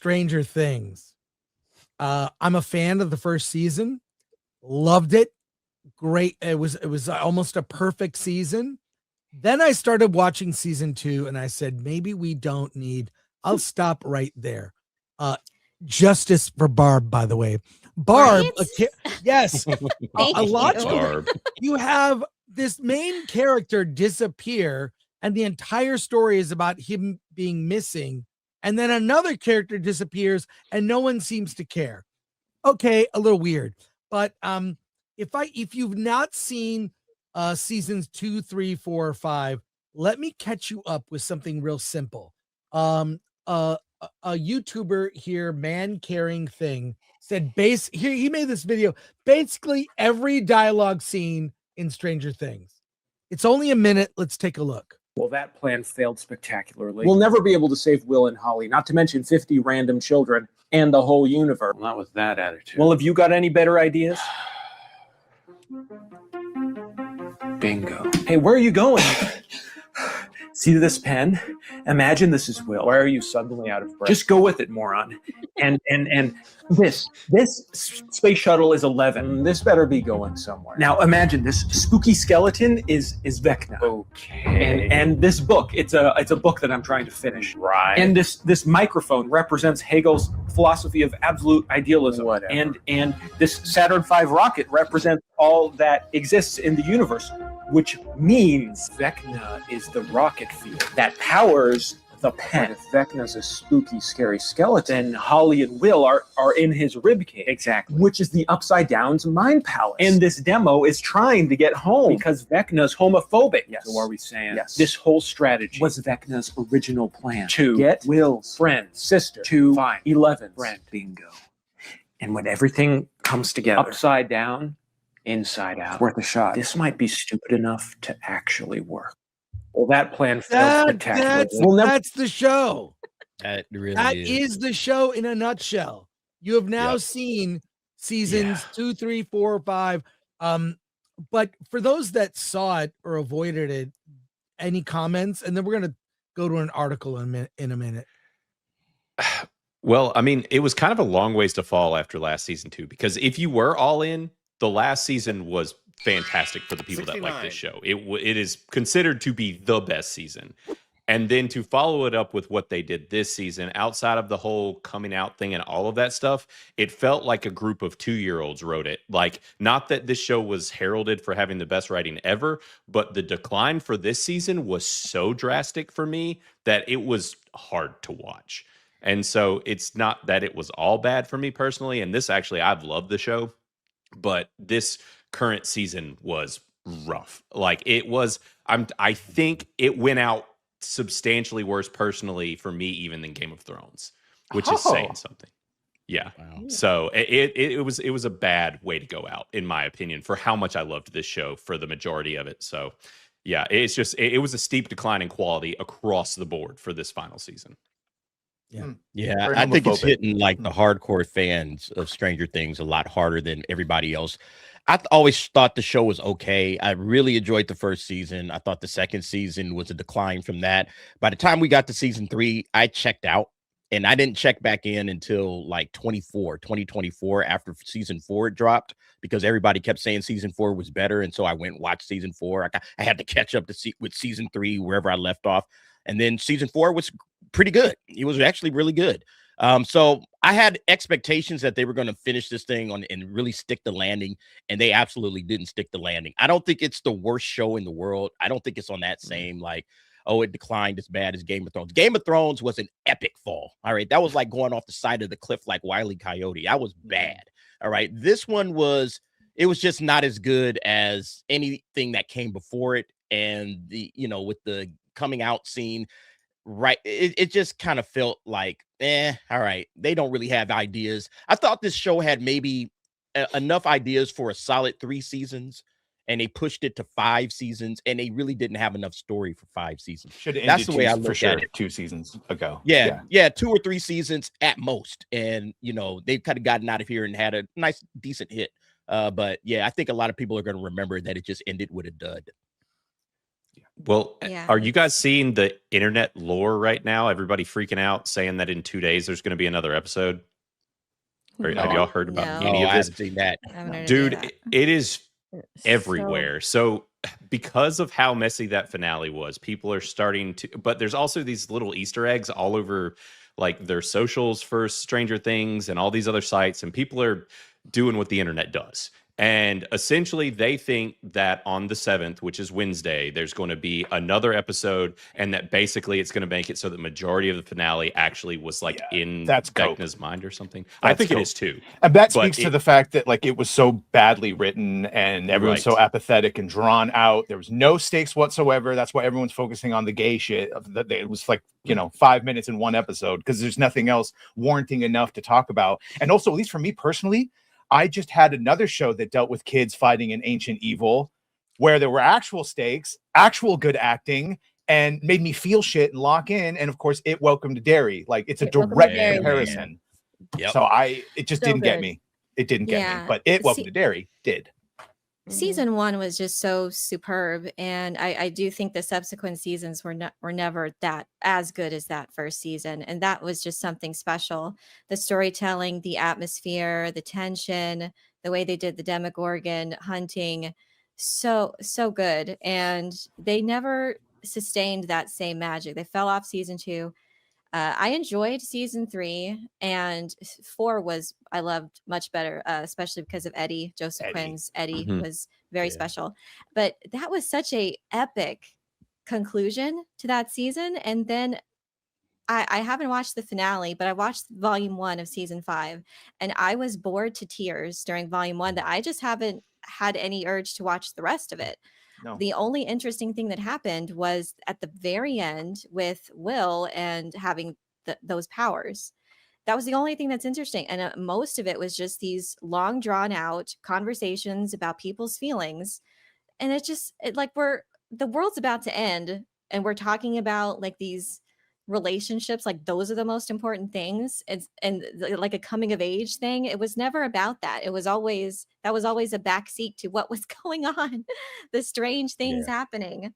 Stranger Things. I'm a fan of the first season. Loved it. Great. It was almost a perfect season. Then I started watching season 2 and I said, maybe we don't need, I'll stop right there. Justice for Barb, by the way. Barb, Right? yes. a lot you. Barb. You have this main character disappear, and the entire story is about him being missing. And then another character disappears, and no one seems to care. Okay, a little weird. But if you've not seen seasons 2, 3, 4, or 5, let me catch you up with something real simple. A YouTuber here, Man Caring Thing, said he made this video. Basically, every dialogue scene in Stranger Things. It's only a minute. Let's take a look. Well, that plan failed spectacularly. We'll never be able to save Will and Holly, not to mention 50 random children and the whole universe. Well, not with that attitude. Well, have you got any better ideas? Bingo. Hey, where are you going? See this pen? Imagine this is Will. Why are you suddenly out of breath? Just go with it, moron. And this space shuttle is 11. This better be going somewhere. Now imagine this spooky skeleton is Vecna. Okay. And this book, it's a book that I'm trying to finish. Right. And this microphone represents Hegel's philosophy of absolute idealism. Whatever. And this Saturn V rocket represents all that exists in the universe, which means Vecna is the rocket field. that powers the And pen. if Vecna's a spooky, scary skeleton, Then Holly and Will are in his rib cage. exactly. Which is the Upside Down's mind palace. And this demo is trying to get home because Vecna's homophobic. Yes. So are we saying Yes. this whole strategy Was Vecna's original plan to get Will's friends, sister to find 11's friend? Bingo. And when everything comes together, Upside down, inside out. it's worth a shot. This might be stupid enough to actually work. Well, that plan failed spectacularly. That's the show. That really That is. is the show in a nutshell. You have now Yep. seen seasons Yeah. 2, 3, 4, 5. But for those that saw it or avoided it, any comments? And then we're gonna go to an article in a minute. Well, I mean, it was kind of a long ways to fall after last season too, because if you were all in, the last season was fantastic for the people that like this show. It is considered to be the best season. And then to follow it up with what they did this season, outside of the whole coming out thing and all of that stuff, it felt like a group of 2-year-olds wrote it. Like, not that this show was heralded for having the best writing ever, but the decline for this season was so drastic for me that it was hard to watch. And so it's not that it was all bad for me personally. And this actually, I've loved the show, but this current season was rough. Like, it was, I think it went out substantially worse personally for me even than Game of Thrones, which is saying something. Yeah. Wow. So it was a bad way to go out, in my opinion, for how much I loved this show for the majority of it. So yeah, it's just it was a steep decline in quality across the board for this final season. Yeah, Very I think it's homophobic. hitting like the hardcore fans of Stranger Things a lot harder than everybody else. I always thought the show was okay. I really enjoyed the first season. I thought the second season was a decline from that. By the time we got to season 3, I checked out, and I didn't check back in until like 2024 after season 4 dropped, because everybody kept saying season 4 was better. And so I went and watched season 4. I had to catch up with season 3 wherever I left off. And then season 4 was pretty good. It was actually really good. So I had expectations that they were going to finish this thing on and really stick the landing, and they absolutely didn't stick the landing. I don't think it's the worst show in the world. I don't think it's on that same like, oh, it declined as bad as Game of Thrones. Game of Thrones was an epic fall. All right. That was like going off the side of the cliff like Wile E. Coyote. That was bad. All right. This one was just not as good as anything that came before it. And with the coming out scene, right, it just kind of felt like, all right, they don't really have ideas. I thought this show had maybe enough ideas for a solid 3 seasons, and they pushed it to 5 seasons, and they really didn't have enough story for 5 seasons. That's the way I look at it. 2 seasons ago. Yeah, 2 or 3 seasons at most, and they've kind of gotten out of here and had a nice, decent hit. But yeah, I think a lot of people are going to remember that it just ended with a dud. Well, Yeah, are you guys it's- seeing the internet lore right now? Everybody freaking out, saying that in 2 days there's going to be another episode. Have No. y'all heard about No. any Oh, of I this? haven't seen that. I haven't heard any of Dude, that. it is So- everywhere. So because of how messy that finale was, people are starting to, but there's also these little Easter eggs all over like their socials for Stranger Things and all these other sites, and people are doing what the internet does. And essentially, they think that on the 7th, which is Wednesday, there's going to be another episode, and that basically it's going to make it so the majority of the finale actually was like in that's cope. Vecna's mind or something. I That's think it cope. is too. And that But speaks to the fact that like it was so badly written and everyone's so Right. apathetic and drawn out. There was no stakes whatsoever. That's why everyone's focusing on the gay shit. It was like, 5 minutes in one episode because there's nothing else warranting enough to talk about. And also, at least for me personally, I just had another show that dealt with kids fighting an ancient evil where there were actual stakes, actual good acting, and made me feel shit and lock in. And of course, it Welcome to Dairy. Like it's a Welcome to direct Dairy. comparison. Yep. So it just So didn't get good. me. It didn't get Yeah. me. But it Welcome See- to Dairy did. Season 1 was just so superb, and I do think the subsequent seasons were never that as good as that first season, and that was just something special. The storytelling, the atmosphere, the tension, the way they did the Demogorgon hunting, so good, and they never sustained that same magic. They fell off season 2. I enjoyed season 3, and 4 I loved much better, especially because of Eddie. Joseph Eddie. Quinn's Eddie Mhm. was very Yeah. special. But that was such a epic conclusion to that season. And then I haven't watched the finale, but I watched volume 1 of season 5, and I was bored to tears during volume 1 that I just haven't had any urge to watch the rest of it. No. The only interesting thing that happened was at the very end with Will and having those powers. That was the only thing that's interesting. And most of it was just these long drawn out conversations about people's feelings. And the world's about to end, and we're talking about like these relationships, like those are the most important things. Like a coming of age thing. It was never about that. That was always a backseat to what was going on, the strange things happening.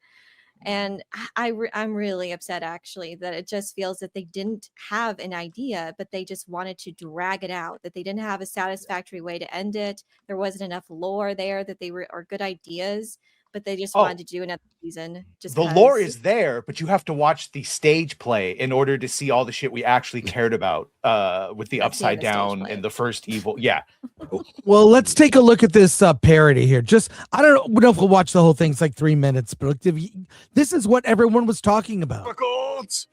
And I'm really upset actually that it just feels that they didn't have an idea, but they just wanted to drag it out, that they didn't have a satisfactory way to end it. There wasn't enough lore there, that they were or good ideas, but they just wanted to do another season. Just The lore 'cause. is there, but you have to watch the stage play in order to see all the shit we actually cared about with the I've seen upside the stage down play. and the first evil. Yeah. Well, let's take a look at this parody here. Just I don't know if we'll watch the whole thing. It's like 3 minutes, but this is what everyone was talking about. Difficult.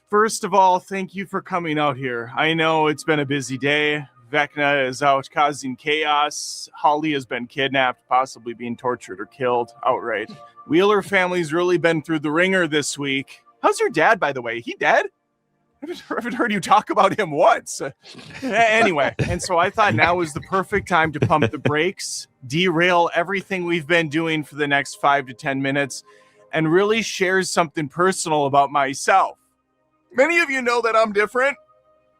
First of all, thank you for coming out here. I know it's been a busy day. Vecna is out causing chaos. Holly has been kidnapped, possibly being tortured or killed outright. Wheeler family's really been through the ringer this week. How's your dad, by the way? He dead? I haven't heard you talk about him once. Anyway, and so I thought now was the perfect time to pump the brakes, derail everything we've been doing for the next 5 to 10 minutes, and really share something personal about myself. Many of you know that I'm different,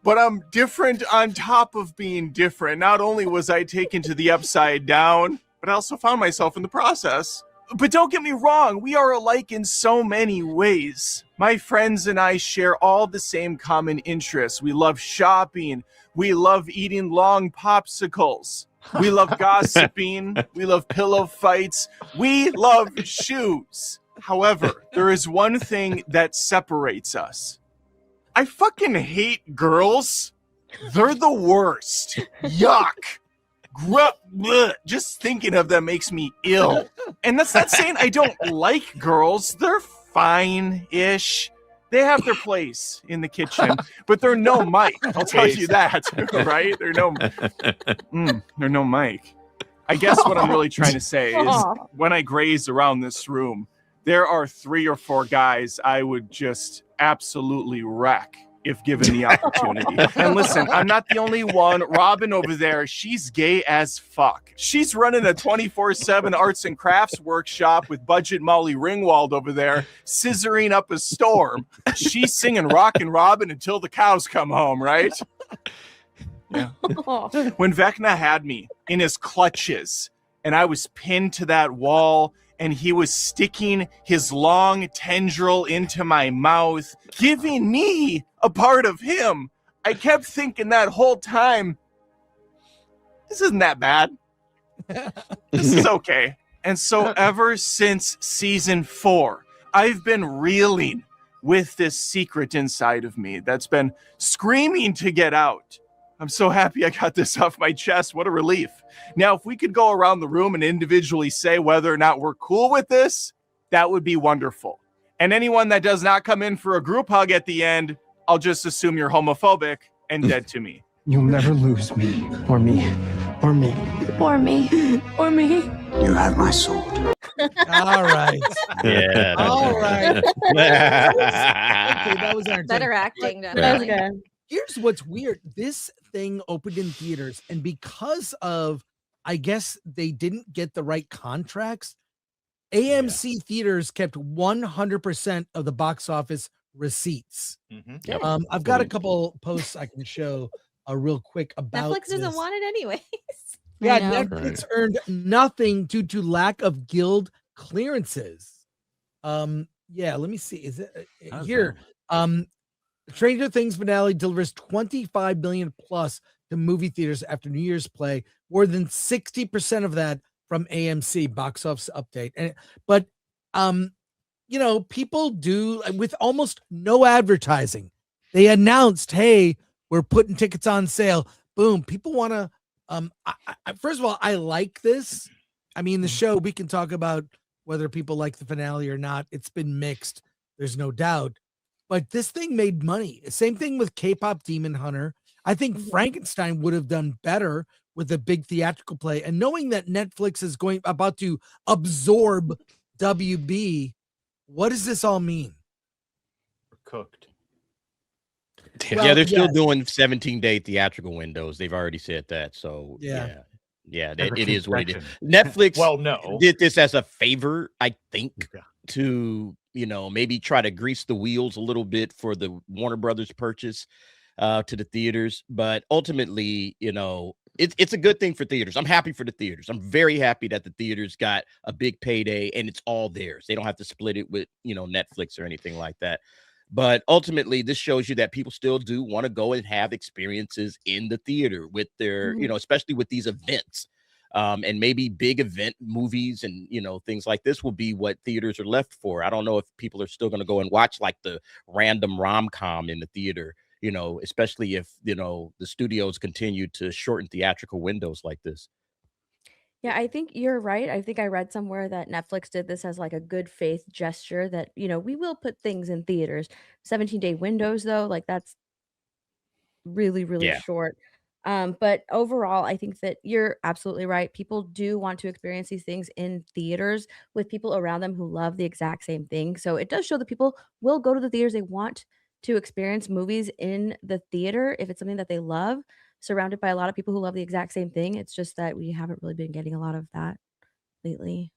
but I'm different on top of being different. Not only was I taken to the upside down, but I also found myself in the process. But don't get me wrong, we are alike in so many ways. My friends and I share all the same common interests. We love shopping. We love eating long popsicles. We love gossiping. We love pillow fights. We love shoes. However, there is one thing that separates us. I fucking hate girls. They're the worst. Yuck. Bleh. Just thinking of them makes me ill. And that's not saying I don't like girls. They're fine-ish. They have their place in the kitchen, but they're no Mike. I'll tell you that, right? They're no Mike. I guess what I'm really trying to say is when I graze around this room, there are 3 or 4 guys I would just absolutely wreck if given the opportunity. And listen, I'm not the only one. Robin over there, she's gay as fuck. She's running a 24/7 arts and crafts workshop with Budget Molly Ringwald over there, scissoring up a storm. She's singing Rockin' Robin until the cows come home, right? Yeah. When Vecna had me in his clutches and I was pinned to that wall and he was sticking his long tendril into my mouth, giving me a part of him. I kept thinking that whole time, this isn't that bad. This is okay. And so ever since season 4, I've been reeling with this secret inside of me that's been screaming to get out. I'm so happy I got this off my chest. What a relief. Now, if we could go around the room and individually say whether or not we're cool with this, that would be wonderful. And anyone that does not come in for a group hug at the end, I'll just assume you're homophobic and dead to me. You'll never lose me, or me, or me, or me, or me. You have my sword. All right. Yeah. All right. Okay, that was entertaining. Better acting. That's Definitely. good. Here's what's weird. This thing opened in theaters, and because of, I guess they didn't get the right contracts, AMC theaters kept 100% of the box office receipts. I've got a couple posts I can show real quick about Netflix doesn't this. want it anyways. Yeah, I know. Netflix earned nothing due to lack of guild clearances. Yeah, let me see. Is it here? Stranger Things finale delivers 25 million plus to movie theaters after New Year's play, more than 60% of that from AMC box office update. But you know, people do with almost no advertising. They announced, "Hey, we're putting tickets on sale." Boom, people want to first of all, I like this. I mean, the show, we can talk about whether people like the finale or not. It's been mixed. There's no doubt. But this thing made money. Same thing with K-pop Demon Hunter. I think Frankenstein would have done better with a big theatrical play. And knowing that Netflix is about to absorb WB, what does this all mean? Cooked. Yeah, Well, they're still yes. doing 17-day theatrical windows. They've already said that. So Yeah. it is what it is. Perfection. Netflix Well, no. did this as a favor, I think, Yeah. to, you know, maybe try to grease the wheels a little bit for the Warner Brothers purchase to the theaters. But ultimately, you know, it's a good thing for theaters. I'm happy for the theaters. I'm very happy that the theaters got a big payday and it's all theirs. They don't have to split it with, you know, Netflix or anything like that. But ultimately, this shows you that people still do want to go and have experiences in the theater with their, you know, especially with these events. And maybe big event movies and, you know, things like this will be what theaters are left for. I don't know if people are still going to go and watch like the random rom-com in the theater, you know, especially if, you know, the studios continue to shorten theatrical windows like this. Yeah, I think you're right. I think I read somewhere that Netflix did this as like a good faith gesture that, you know, we will put things in theaters. 17-day windows, though, like that's really, really Yeah. short. But overall, I think that you're absolutely right. People do want to experience these things in theaters with people around them who love the exact same thing. So it does show that people will go to the theaters. They want to experience movies in the theater if it's something that they love, surrounded by a lot of people who love the exact same thing. It's just that we haven't really been getting a lot of that lately.